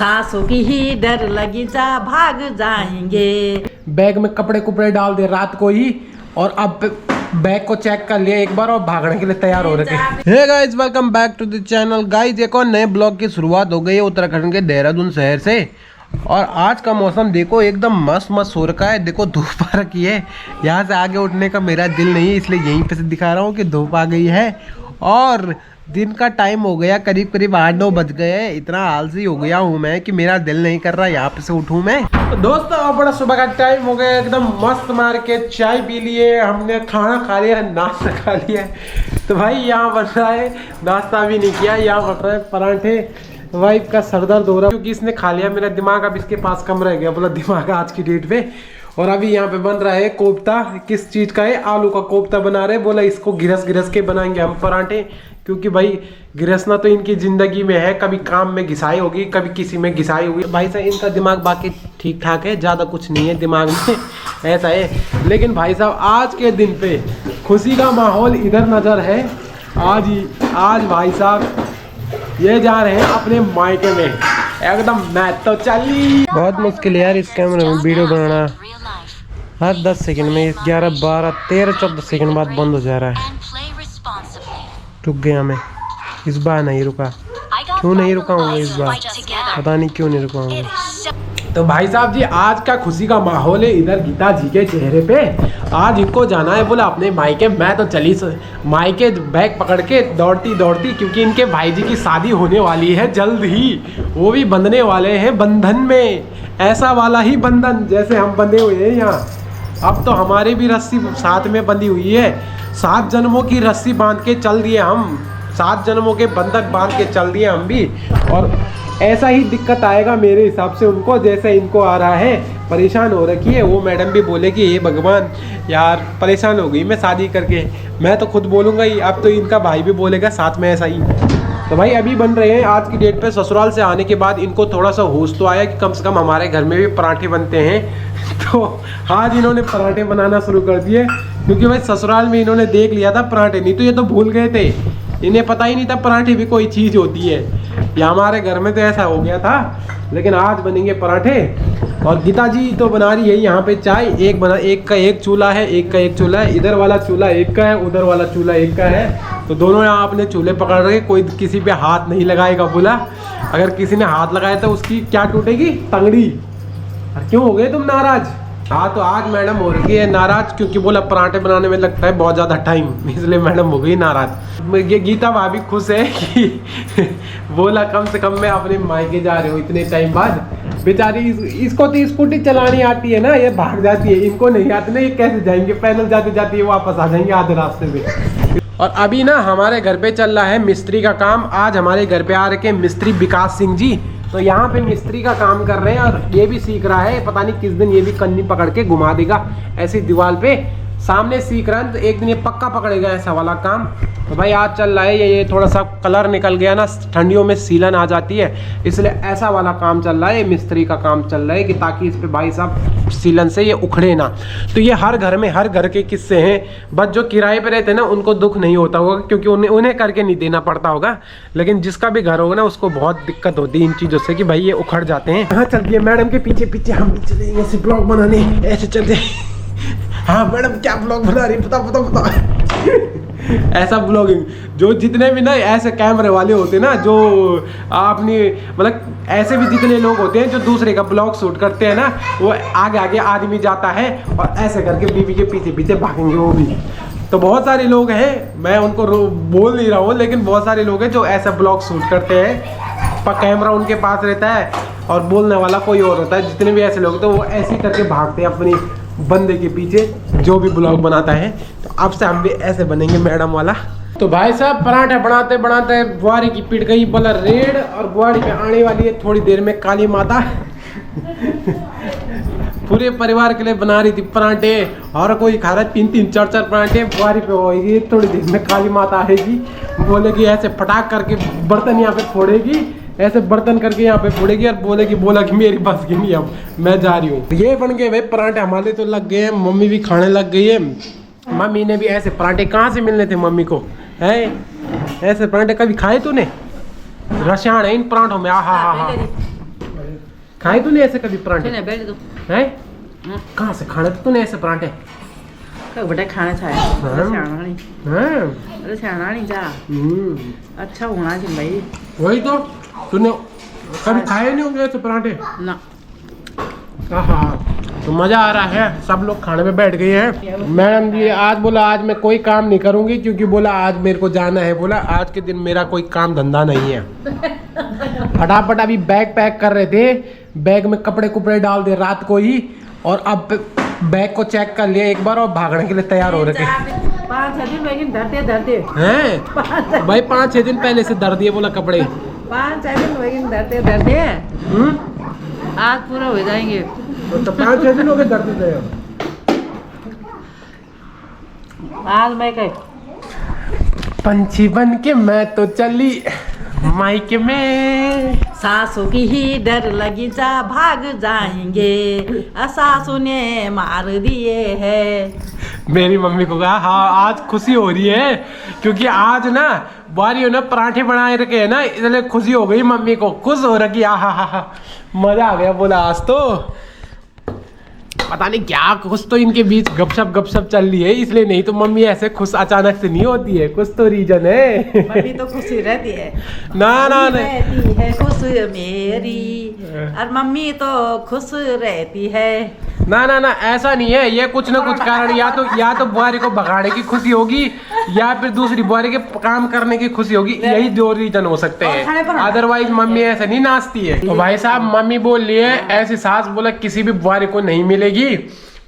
सासू की ही डर लगी जा भाग जाएंगे। बैग में कपड़े कुपड़े डाल दे रात को ही, और अब बैग को चेक कर लिया एक बार और भागने के लिए तैयार हो रखे। Hey guys, welcome back to the channel. Guys देखो, नए ब्लॉग की शुरुआत हो गई है उत्तराखंड के देहरादून शहर से। और आज का मौसम देखो एकदम मस्त मस्त हो रखा है। देखो धूप आ रखी है, यहाँ से आगे उठने का मेरा दिल नहीं है, इसलिए यहीं पे से दिखा रहा हूँ कि धूप आ गई है। और दिन का टाइम हो गया, करीब करीब 8-9 बज गए हैं। इतना आलसी हो गया हूँ मैं कि मेरा दिल नहीं कर रहा यहाँ पे से उठूँ मैं। तो दोस्तों अब बड़ा सुबह का टाइम हो गया, एकदम मस्त मार के चाय पी लिए, हमने खाना खा लिया, नाश्ता खा लिया। तो भाई यहाँ बन रहा है, नाश्ता भी नहीं किया, यहाँ बन रहा है पराठे। वाइफ का सर दर्द हो रहा है क्योंकि इसने खा लिया, मेरा दिमाग अब इसके पास कम रह गया, बोला दिमाग आज की डेट पे। और अभी यहाँ पे बन रहा है कोफ्ता। किस चीज़ का है? आलू का कोफ्ता बना रहे। बोला इसको घिरस घिरस के बनाएंगे हम पराठे, क्योंकि भाई घिरसना तो इनकी ज़िंदगी में है। कभी काम में घिसाई होगी, कभी किसी में घिसाई होगी। भाई साहब इनका दिमाग बाकी ठीक ठाक है, ज़्यादा कुछ नहीं है दिमाग में ऐसा है। लेकिन भाई साहब आज के दिन पे खुशी का माहौल इधर नज़र है। आज भाई साहब ये जा रहे हैं अपने मायके में, एकदम मैं तो चली। बहुत मुश्किल है यार इस कैमरे में वीडियो बनाना। हर 10 सेकंड में 11, 12, 13, 14 सेकंड बाद बंद हो जा रहा है। रुक गया मैं, इस बार नहीं रुका। क्यों नहीं रुका हूँ इस बार, पता नहीं क्यों नहीं रुका हूँ। तो भाई साहब जी आज का खुशी का माहौल है इधर गीता जी के चेहरे पे। आज इनको जाना है बोला अपने मायके। मैं तो चली मायके बैग पकड़ के दौड़ती दौड़ती, क्योंकि इनके भाई जी की शादी होने वाली है जल्द ही। वो भी बंधने वाले हैं बंधन में, ऐसा वाला ही बंधन जैसे हम बंधे हुए हैं यहाँ। अब तो हमारी भी रस्सी साथ में बंधी हुई है। 7 जन्मों की रस्सी बांध के चल दिए हम, 7 जन्मों के बंधक बांध के चल दिए हम भी। और ऐसा ही दिक्कत आएगा मेरे हिसाब से उनको, जैसे इनको आ रहा है। परेशान हो रखी है वो मैडम भी, बोले कि हे भगवान यार परेशान हो गई मैं शादी करके। मैं तो खुद बोलूँगा ही, अब तो इनका भाई भी बोलेगा साथ में ऐसा ही। तो भाई अभी बन रहे हैं आज की डेट पे। ससुराल से आने के बाद इनको थोड़ा सा होश तो आया कि कम से कम हमारे घर में भी पराठे बनते हैं। तो आज इन्होंने पराठे बनाना शुरू कर दिए, क्योंकि भाई ससुराल में इन्होंने देख लिया था पराठे, नहीं तो ये तो भूल गए थे। इन्हें पता ही नहीं था पराठे भी कोई चीज़ होती है। या हमारे घर में तो ऐसा हो गया था, लेकिन आज बनेंगे पराठे। और गीता जी तो बना रही है यहाँ पे चाय। एक का एक चूल्हा है, एक का एक चूल्हा है। इधर वाला चूल्हा एक का है, उधर वाला चूल्हा एक का है। तो दोनों यहाँ अपने चूल्हे पकड़ रहे, कोई किसी पे हाथ नहीं लगाएगा बोला। अगर किसी ने हाथ लगाया तो उसकी क्या टूटेगी? तंगड़ी। क्यों हो गए तुम नाराज? हाँ तो आज मैडम हो रही है नाराज, क्योंकि बोला पराठे बनाने में लगता है बहुत ज़्यादा टाइम, इसलिए मैडम हो गई नाराज। ये गीता भाभी खुश है कि बोला कम से कम मैं अपने मायके जा रही हूँ इतने टाइम बाद। बेचारी इसको तो स्कूटी चलानी आती है ना, ये भाग जाती है। इनको नहीं आती ना, ये कैसे जाएंगे? पैदल जाते जाते ये वापस आ जाएंगे आधे रास्ते में। और अभी ना हमारे घर पे चल रहा है मिस्त्री का काम। आज हमारे घर पे आ रखे मिस्त्री विकास सिंह जी। तो यहाँ पे मिस्त्री का काम कर रहे हैं, और ये भी सीख रहा है। पता नहीं किस दिन ये भी कन्नी पकड़ के घुमा देगा ऐसी दीवार पे, सामने सीख रहा है। तो एक दिन ये पक्का पकड़ेगा ऐसा वाला काम। तो भाई आज चल रहा है ये थोड़ा सा कलर निकल गया ना, ठंडियों में सीलन आ जाती है, इसलिए ऐसा वाला काम चल रहा है। मिस्त्री का काम चल रहा है कि ताकि इस पे भाई साहब सीलन से ये उखड़े ना। तो ये हर घर में हर घर के किस्से हैं। बस जो किराए पे रहते हैं ना उनको दुख नहीं होता होगा, क्योंकि उन्हें करके नहीं देना पड़ता होगा। लेकिन जिसका भी घर होगा ना उसको बहुत दिक्कत होती है इन चीज़ों से, कि भाई ये उखड़ जाते हैं। हाँ चल दिए मैडम के पीछे पीछे हम भी चलेंगे ऐसे ब्लॉग बनाने, ऐसे चलते। हाँ मैडम क्या ब्लॉग बना रही, बता ऐसा ब्लॉगिंग जो जितने भी ना ऐसे कैमरे वाले होते हैं ना, जो अपनी मतलब ऐसे भी जितने लोग होते हैं जो दूसरे का ब्लॉग शूट करते हैं ना, वो आगे आगे आदमी जाता है और ऐसे करके बीवी के पीछे पीछे भागेंगे वो भी। तो बहुत सारे लोग हैं, मैं उनको बोल नहीं रहा हूँ, लेकिन बहुत सारे लोग हैं जो ऐसा ब्लॉग शूट करते हैं। पर कैमरा उनके पास रहता है और बोलने वाला कोई और होता है। जितने भी ऐसे लोग तो वो ऐसे ही करके भागते हैं अपनी बंदे के पीछे जो भी ब्लॉग बनाता है। तो अब से हम भी ऐसे बनेंगे मैडम वाला। तो भाई साहब पराठा बनाते बनाते बुआरी की पिट गई बोला रेड, और बुआरी पे आने वाली है थोड़ी देर में काली माता। पूरे परिवार के लिए बना रही थी पराठे, और कोई खा रहा है 3-3, 4-4 पराठे। बुआरी पे होगी थोड़ी देर में काली माता आएगी, बोलेगी ऐसे फटाक करके बर्तन यहाँ पे फोड़ेगी, ऐसे बर्तन करके यहाँ पे फोड़ेगी और बोला कि मेरी बस की नहीं, अब मैं जा रही हूँ। ये बन गए भाई पराठे हमारे तो लग गए हैं, मम्मी भी खाने लग गई है। मम्मी ने भी ऐसे पराठे कहाँ से मिलने थे मम्मी को, है ऐसे पराठे कभी खाए तूने? रसायन है इन पराठों में, आ हा हा हा। खाए तूने ऐसे कभी परांठे? सुने बैठ दो हैं? कहाँ से खाने तो तूने ऐसे परांठे? कब बेटा खाना था सियाना नहीं हैं? अरे सियाना नहीं जा अच्छा होना चाहिए भाई। वही तो तूने कभी खाए नहीं होंगे ऐसे परांठे ना। हाँ तो मजा आ रहा है, सब लोग खाने में बैठ गए हैं। मैडम जी आज बोला आज मैं कोई काम नहीं करूंगी क्योंकि बोला आज मेरे को जाना है, बोला आज के दिन मेरा कोई काम धंधा नहीं है। फटाफट अभी बैग पैक कर रहे थे, बैग में कपड़े कुपड़े डाल दे रात को ही, और अब बैग को चेक कर लिया एक बार और भागने के लिए तैयार हो रहे थे। 5-6 दिन लेकिन धरते हैं भाई 5-6 दिन पहले से दर दिए बोला कपड़े। 5-6 दिन लेकिन धरते आज पूरा हो जाएंगे। तो 5-6 दिन हो गए दर्द थे। आज मैं कह पंछी बन के मैं तो चली मायके में, सासू की ही डर लगी जा भाग जाएंगे, सासू ने मार दिए है। मेरी मम्मी को कहा हाँ आज खुशी हो रही है क्योंकि आज ना बारी ना पराठे बनाए रखे है ना, इसलिए खुशी हो गई मम्मी को, खुश हो रखी। हा मजा आ गया बोला आज तो। पता नहीं क्या कुछ तो इनके बीच गपशप चल रही है, इसलिए नहीं तो मम्मी ऐसे खुश अचानक से नहीं होती है, कुछ तो रीजन है। मम्मी तो खुशी रहती है ना रहती है खुश मेरी, और मम्मी तो खुश रहती है। ना ऐसा नहीं है, ये कुछ ना कुछ कारण या तो बुआरी को भगाड़े की खुशी होगी या फिर दूसरी बुआरी के काम करने की खुशी होगी, यही दो रीजन हो सकते हैं, अदरवाइज मम्मी ऐसे नहीं नाचती है। तो भाई साहब मम्मी बोल रही है ऐसी सास बोला किसी भी बुआरी को नहीं मिलेगी,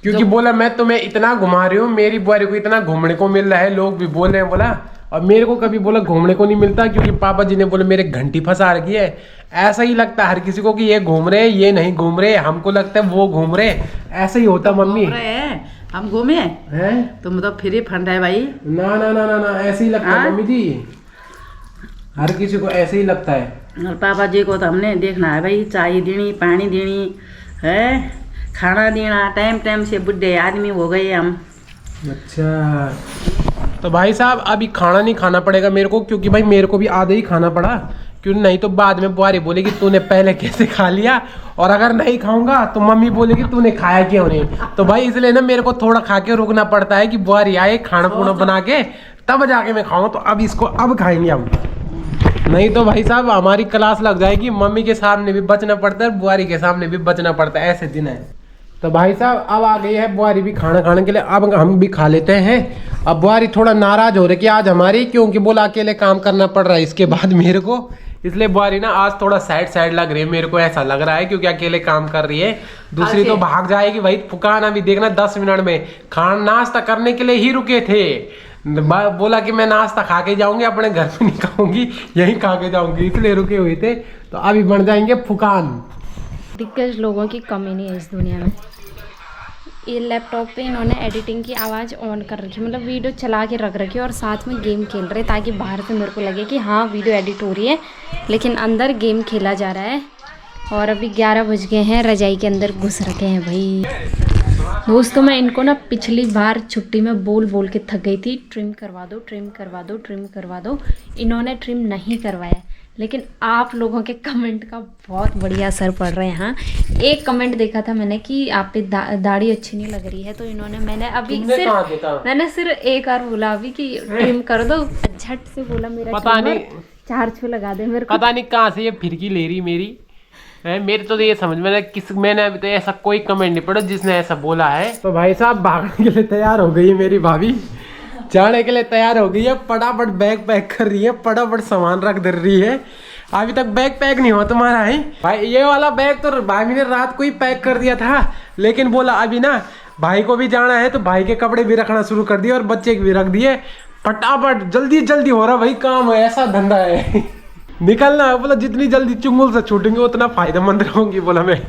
क्योंकि बोला मैं तुम्हें इतना घुमा रही हूँ, मेरी बुआरी को इतना घूमने को मिल रहा है, लोग भी बोल रहे हैं बोला, और मेरे को कभी बोला घूमने को नहीं मिलता क्योंकि पापा जी ने बोले मेरे घंटी फंसा रखी है। ऐसा ही लगता है हर किसी को कि ये घूम रहे ये नहीं घूम रहे, हमको लगता है वो घूम रहे, ऐसा ही होता मम्मी। हम घूमे हैं तुम तो फ्री फंड है भाई। ना ऐसे ही लगता है मम्मी जी, हर किसी को ऐसे ही लगता है। और पापा जी को तो हमने देखना है भाई, चाय देनी पानी देनी है, खाना देना, टाइम से बुढ़े आदमी हो गए हम। अच्छा तो भाई साहब अभी खाना नहीं खाना पड़ेगा मेरे को, क्योंकि भाई मेरे को भी आधे ही खाना पड़ा, क्यों नहीं तो बाद में बुआरी बोलेगी तूने पहले कैसे खा लिया, और अगर नहीं खाऊंगा तो मम्मी बोलेगी तूने खाया क्यों नहीं। तो भाई इसलिए ना मेरे को थोड़ा खा के रुकना पड़ता है कि बुआरी आए खाना पूना बना के तब जाके मैं खाऊं, तो अब इसको अब खाएंगे हम, नहीं तो भाई साहब हमारी क्लास लग जाएगी, मम्मी के सामने भी बचना पड़ता है बुआरी के सामने भी बचना पड़ता है, ऐसे दिन है। तो भाई साहब अब आ गई है बुआरी भी खाना खाने के लिए, अब हम भी खा लेते हैं। अब बुआरी थोड़ा नाराज हो रही कि आज हमारी, क्योंकि बोला अकेले काम करना पड़ रहा है इसके बाद मेरे को, इसलिए बुआरी ना आज थोड़ा साइड लग रही है, मेरे को ऐसा लग रहा है क्योंकि अकेले काम कर रही है, दूसरी तो भाग जाएगी भाई। फुकाना भी देखना 10 मिनट में, खाना नाश्ता करने के लिए ही रुके थे, बोला कि मैं नाश्ता खा के जाऊंगी, अपने घर में नहीं खाऊंगी यहीं खा के जाऊंगी, इसलिए रुके हुए थे। तो अभी बन जाएंगे फुकान। दिग्गज लोगों की कमी नहीं है इस दुनिया में। ये लैपटॉप पे इन्होंने एडिटिंग की आवाज़ ऑन कर रखी है, मतलब वीडियो चला के रख रखी है, और साथ में गेम खेल रहे, ताकि बाहर से मेरे को लगे कि हाँ वीडियो एडिट हो रही है, लेकिन अंदर गेम खेला जा रहा है। और अभी 11 बज गए हैं, रजाई के अंदर घुस रखे हैं भाई। दोस्तों मैं इनको ना पिछली बार छुट्टी में बोल के थक गई थी, ट्रिम करवा दो। इन्होंने ट्रिम नहीं करवाया, लेकिन आप लोगों के कमेंट का बहुत बढ़िया असर पड़ रहा है यहाँ। एक कमेंट देखा था मैंने कि आप पे दाढ़ी अच्छी नहीं लग रही है, तो इन्होंने मैंने सिर्फ एक बार बोला अभी कि ट्रिम कर दो, झट से बोला मेरा पता नहीं 4 छू लगा दे मेरे को, पता नहीं कहाँ से ये फिरकी ले रही मेरी तो ये समझ में मैंने अभी तो ऐसा कोई कमेंट नहीं पड़ा जिसने ऐसा बोला है। तो भाई साहब भागने के लिए तैयार हो गई है मेरी भाभी, जाने के लिए तैयार हो गई है, फटाफट बैग पैक कर रही है, फटाफट सामान रख दे रही है। अभी तक बैग पैक नहीं हुआ तुम्हारा है भाई, ये वाला बैग तो भाभी ने रात को ही पैक कर दिया था, लेकिन बोला अभी ना भाई को भी जाना है तो भाई के कपड़े भी रखना शुरू कर दिए और बच्चे के भी रख दिए, फटाफट जल्दी हो रहा भाई काम है, ऐसा धंधा है। निकलना है बोला, जितनी जल्दी चुंगल से छूटेंगे उतना फायदेमंद रहूंगी बोला मैं।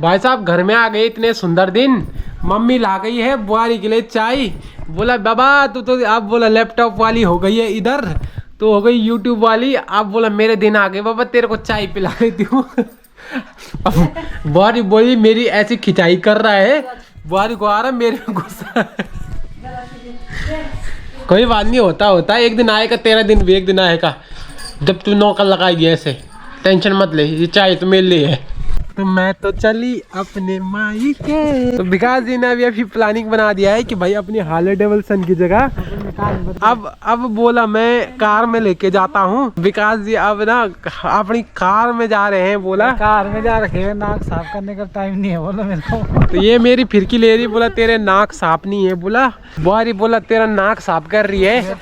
भाई साहब घर में आ गए इतने सुंदर दिन, मम्मी ला गई है बुआरी के लिए चाय, बोला बाबा तू तो अब बोला लैपटॉप वाली हो गई है, इधर तो हो गई यूट्यूब वाली, अब बोला मेरे दिन आ गए बाबा, तेरे को चाय पिला देती हूँ। बुआरी बोली मेरी ऐसी खिंचाई कर रहा है, बुआरी को आ रहा मेरे गुस्सा। कोई बात नहीं, होता एक दिन आएगा, तेरा दिन भी एक दिन आएगा जब तू नौकर लगाएगी, ऐसे टेंशन मत ले, ये चाय तो मेरे लिए है। तो मैं तो चली अपने माई के। तो विकास जी ने अभी प्लानिंग बना दिया है कि भाई अपनी हार्ले डेविडसन की जगह अब बोला मैं कार में लेके जाता हूँ। विकास जी अब ना अपनी कार में जा रहे हैं। बोला कार में जा रखे, नाक साफ करने का टाइम नहीं है बोला मेरे को। तो ये मेरी फिरकी ले रही, बोला तेरे नाक साफ नहीं है। बोला बुआरी बोला तेरा नाक साफ कर रही है।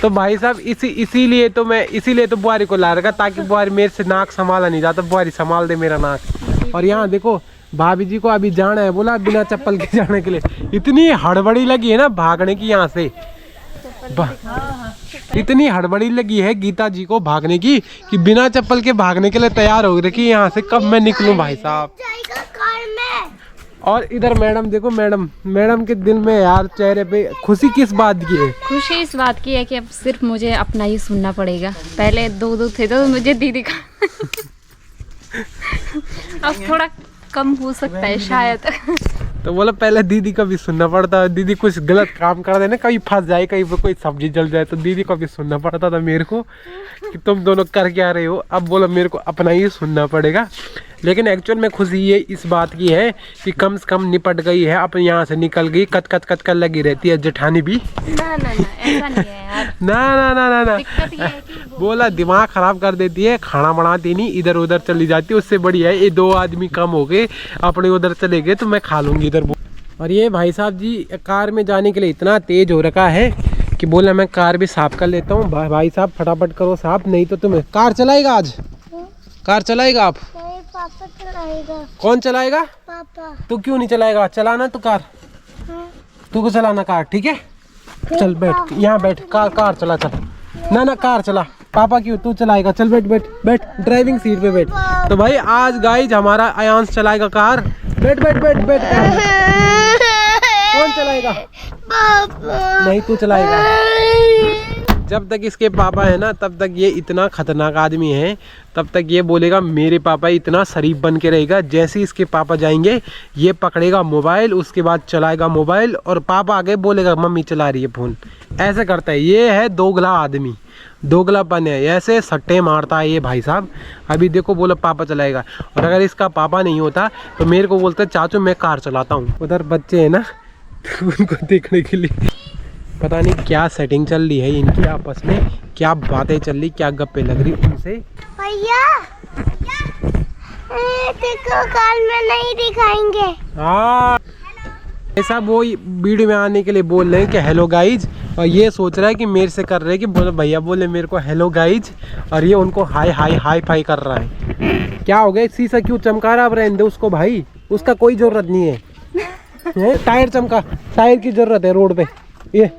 तो भाई साहब इसीलिए तो बुआरी को ला रखा, ताकि बुआरी मेरे से नाक संभाला नहीं जाता, बुआरी संभाल दे मेरा नाक। और यहाँ देखो भाभी जी को अभी जाना है, बोला बिना चप्पल के जाने के लिए। इतनी हड़बड़ी लगी है ना भागने की यहाँ से, इतनी हड़बड़ी लगी है गीता जी को भागने की कि बिना चप्पल के भागने के लिए तैयार हो रखी यहाँ से। कब मैं निकलूं भाई साहब। और इधर मैडम देखो, मैडम के दिल में यार चेहरे पे खुशी किस बात की है? खुशी इस बात की है कि अब सिर्फ मुझे अपना ही सुनना पड़ेगा। पहले दो थे तो मुझे दीदी का अब थोड़ा कम हो सकता है शायद। तो बोला पहले दीदी का भी सुनना पड़ता है, दीदी कुछ गलत काम कर देना, कहीं फंस जाए, कहीं पे कोई सब्जी जल जाए, तो दीदी को भी सुनना पड़ता था मेरे को कि तुम दोनों कर क्या रहे हो। अब बोला मेरे को अपना ही सुनना पड़ेगा। लेकिन एक्चुअल में खुशी ये इस बात की है कि कम से कम निपट गई है, अपन यहाँ से निकल गई। कच लगी रहती है जेठानी भी। ना ऐसा नहीं है यार। ना दिक्कत ये है कि बोला दिमाग खराब कर देती है, खाना बनाती नहीं, इधर उधर चली जाती है। उससे बढ़िया है ये 2 आदमी कम हो गए, अपने उधर चले गए तो मैं खा लूंगी इधर। और ये भाई साहब जी कार में जाने के लिए इतना तेज हो रखा है कि बोला मैं कार भी साफ कर लेता हूँ। भाई साहब फटाफट करो साफ, नहीं तो तुम्हें। कार चलाएगा आज? कार चलाएगा आप? पापा चलाएगा। कौन चलाएगा? पापा। तू क्यों नहीं चलाएगा? चलाना तू कार, तू को चलाना कार, ठीक है? चल बैठ यहाँ बैठ, कार चला। चल ना कार चला। पापा क्यों, तू चलाएगा? चल बैठ ड्राइविंग सीट पे बैठ। तो भाई आज गाइज हमारा अयांश चलाएगा कार। बैठ कौन चलाएगा? पापा। नहीं तू चलाएगा। जब तक इसके पापा है ना तब तक ये इतना खतरनाक आदमी है, तब तक ये बोलेगा मेरे पापा इतना शरीफ बन के रहेगा। जैसे इसके पापा जाएंगे ये पकड़ेगा मोबाइल, उसके बाद चलाएगा मोबाइल, और पापा आगे बोलेगा मम्मी चला रही है फ़ोन। ऐसे करता है, ये है दोगला आदमी, दोगलापन है, ऐसे सट्टे मारता है ये भाई साहब। अभी देखो बोला पापा चलाएगा, और अगर इसका पापा नहीं होता तो मेरे को बोलता चाचू मैं कार चलाता हूँ। उधर बच्चे हैं ना उनको देखने के लिए पता नहीं क्या सेटिंग चल रही है इनकी आपस में, क्या बातें चल रही, क्या गप्पे लग रही उनसे। भैया देखो कार में नहीं दिखाएंगे। हाँ ऐसा वो वीडियो में आने के लिए बोल रहे हैं कि हेलो गाइज, और ये सोच रहा है कि मेरे से कर रहे हैं कि बोले भैया बोले मेरे को हेलो गाइज, और ये उनको हाई फाई कर रहा है। क्या हो गया, शीशा क्यों चमका रहा? अब रहने दो उसको भाई, उसका कोई जरूरत नहीं है। टायर चमका, टायर की जरूरत है रोड पे। ये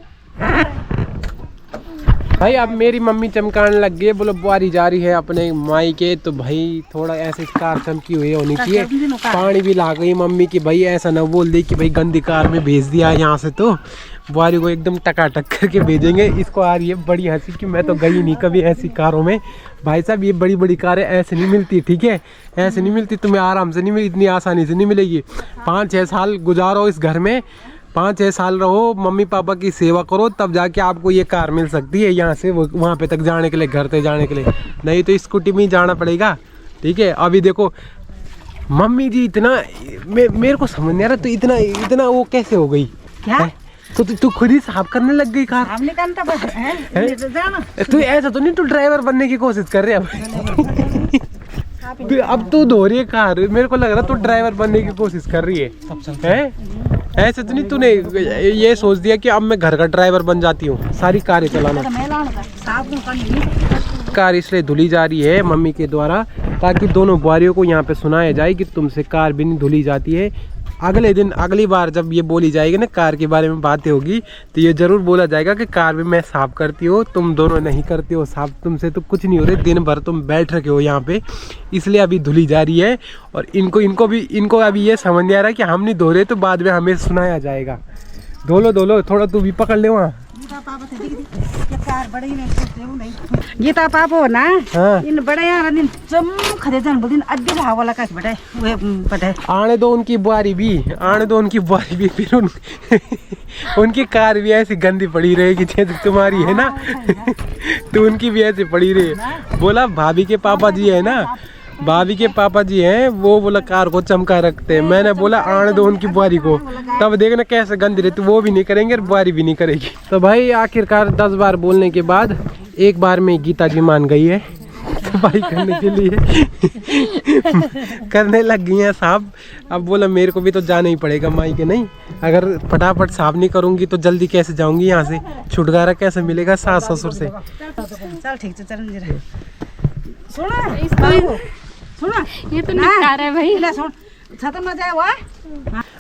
भाई अब मेरी मम्मी चमकाने लग गई, बोलो बुआरी जा रही है अपने माई के, तो भाई थोड़ा ऐसे कार चमकी हुई होनी चाहिए। पानी भी ला गई मम्मी की, भाई ऐसा ना बोल दे कि भाई गंदी कार में भेज दिया यहाँ से, तो बुआरी को एकदम टकाटक करके भेजेंगे। इसको आ रही है बड़ी हंसी कि मैं तो गई नहीं कभी ऐसी कारों में। भाई साहब ये बड़ी बड़ी कारें ऐसे नहीं मिलती, ठीक है? ऐसे नहीं मिलती, तुम्हें आराम से नहीं मिली, इतनी आसानी से नहीं मिलेगी। 5-6 साल गुजारो इस घर में, 5-6 साल रहो, मम्मी पापा की सेवा करो, तब जाके आपको ये कार मिल सकती है यहाँ से वहाँ पे तक जाने के लिए, घर तक जाने के लिए। नहीं तो स्कूटी में ही जाना पड़ेगा, ठीक है? अभी देखो मम्मी जी इतना मेरे को समझ नहीं आ रहा, तो इतना वो कैसे हो गई? क्या तो तू खुद ही साफ करने लग गई कार? तू ऐसा तो नहीं तू ड्राइवर बनने की कोशिश कर रही है? अब तू धो रही है कार, मेरे को लग रहा तू ड्राइवर बनने की कोशिश कर रही है? ऐसे तो नहीं तूने ये सोच दिया कि अब मैं घर का ड्राइवर बन जाती हूँ, सारी कारें चलाना? कार इसलिए धुली जा रही है मम्मी के द्वारा, ताकि दोनों बुआरियों को यहाँ पे सुनाया जाए कि तुमसे कार भी नहीं धुली जाती है। अगले दिन अगली बार जब ये बोली जाएगी ना कार के बारे में बातें होगी, तो ये ज़रूर बोला जाएगा कि कार भी मैं साफ़ करती हो, तुम दोनों नहीं करती हो साफ़, तुमसे तो कुछ नहीं हो रहा, दिन भर तुम बैठ रखे हो यहाँ पे, इसलिए अभी धुली जा रही है। और इनको अभी ये समझ नहीं आ रहा कि हम नहीं धो रहे, तो बाद में हमें सुनाया जाएगा। धो लो थोड़ा, तू भी पकड़ ले वहाँ। गीता पापो ना हाँ। इन बड़े यार दिन जम खदे जन बोलिन अद्दे भावला का बड़े वे बड़े आने दो उनकी बुआरी भी, आने दो उनकी बुआरी भी, फिर उनकी कार भी ऐसी गंदी पड़ी रहेगी जैसे तुम्हारी है ना। तो उनकी भी ऐसी पड़ी रही। बोला भाभी के पापा जी है ना, भाभी के पापा जी हैं, वो बोला कार को चमका रखते हैं। मैंने बोला आने दो उनकी बुआरी को, तब देखना कैसे गंदी रहती, वो भी नहीं करेंगे और बुआरी भी नहीं करेगी। तो भाई आखिरकार 10 बार बोलने के बाद एक बार में गीता जी मान गई है सफाई करने के लिए। करने लग गई हैं साहब। अब बोला मेरे को भी तो जाना ही पड़ेगा माई के, नहीं अगर फटाफट साफ नहीं करूंगी तो जल्दी कैसे जाऊंगी यहाँ से, छुटकारा कैसे मिलेगा सास ससुर से। चल ठीक है चल जरा सुना सुना ये तो निपटा रहा है भाई। ले सुन खत्म ना जाए वो।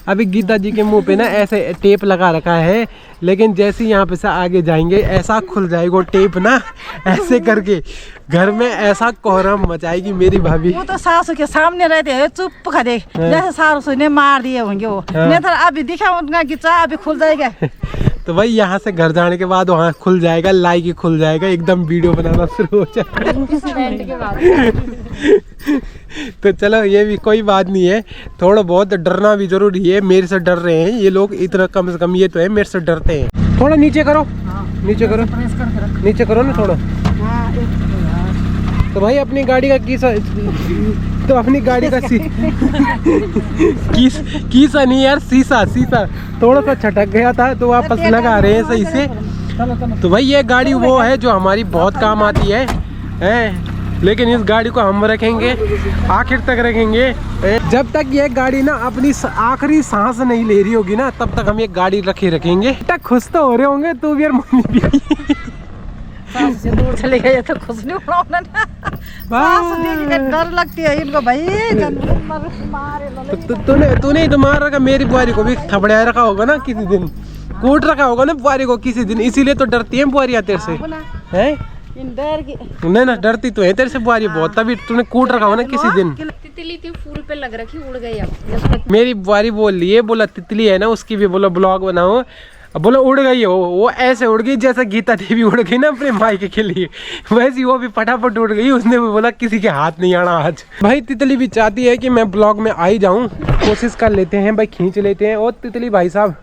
अभी गीता जी के मुंह पे ना ऐसे टेप लगा रखा है, लेकिन जैसे यहाँ पे से आगे जाएंगे ऐसा खुल जाएगा टेप ना, ऐसे करके घर में ऐसा कोहराम मचाएगी मेरी भाभी। वो तो सासू के सामने रहते हैं चुप खा दे, जैसे सासू ने मार दिए होंगे वो, नहीं तो अभी दिखा उनका गिचा अभी खुल जाएगा। तो भाई यहाँ से घर जाने के बाद वहाँ खुल जाएगा, लाइक ही खुल जाएगा, एकदम वीडियो बनाना शुरू हो जाएगा। तो चलो ये भी कोई बात नहीं है, थोड़ा बहुत डरना भी जरूरी है। मेरे से डर रहे हैं ये लोग इतना, कम से कम ये तो है मेरे से डरते हैं। थोड़ा नीचे करो, नीचे करो, नीचे करो ना थोड़ा। तो भाई अपनी गाड़ी का कीसा, तो अपनी गाड़ी का कीसा नहीं यार, शीशा थोड़ा सा छटक गया था तो वापस लगा रहे हैं सही से। तो भाई ये गाड़ी वो है जो हमारी बहुत काम आती है, लेकिन इस गाड़ी को हम रखेंगे आखिर तक रखेंगे। जब तक ये गाड़ी ना अपनी आखिरी सांस नहीं ले रही होगी ना, तब तक हम ये गाड़ी रखेंगे। तक खुश तो हो रहे होंगे तू भी और मम्मी भी। सासू से दूर चले गए तो खुश नहीं हो रहा ना, सासू देख के डर लगती है इनको भाई। तूने तो मार रखा, मेरी बुआरी को भी थपड़ाया रखा होगा ना किसी दिन, कूट रखा होगा ना बुआरी को किसी दिन, इसीलिए तो डरती है बुआरियां तेरे से हैं। डर की नहीं ना, डरती तो है तेरे से बुआरी बहुत, तभी तूने कूट रखा होगा ना किसी दिन। तितली थी फूल पे लग रखी, उड़ गई अब। मेरी बुआरी बोल रही है, बोला तितली है ना उसकी भी बोला ब्लॉग बनाओ, अब बोला उड़ गई है वो ऐसे उड़ गई जैसा गीता देवी उड़ गई ना अपने मायके के लिए, वैसी वो भी फटाफट उड़ गई। उसने भी बोला किसी के हाथ नहीं आना आज। भाई तितली भी चाहती है कि मैं ब्लॉग में आ ही जाऊं, कोशिश कर लेते हैं भाई, खींच लेते हैं। और तितली भाई साहब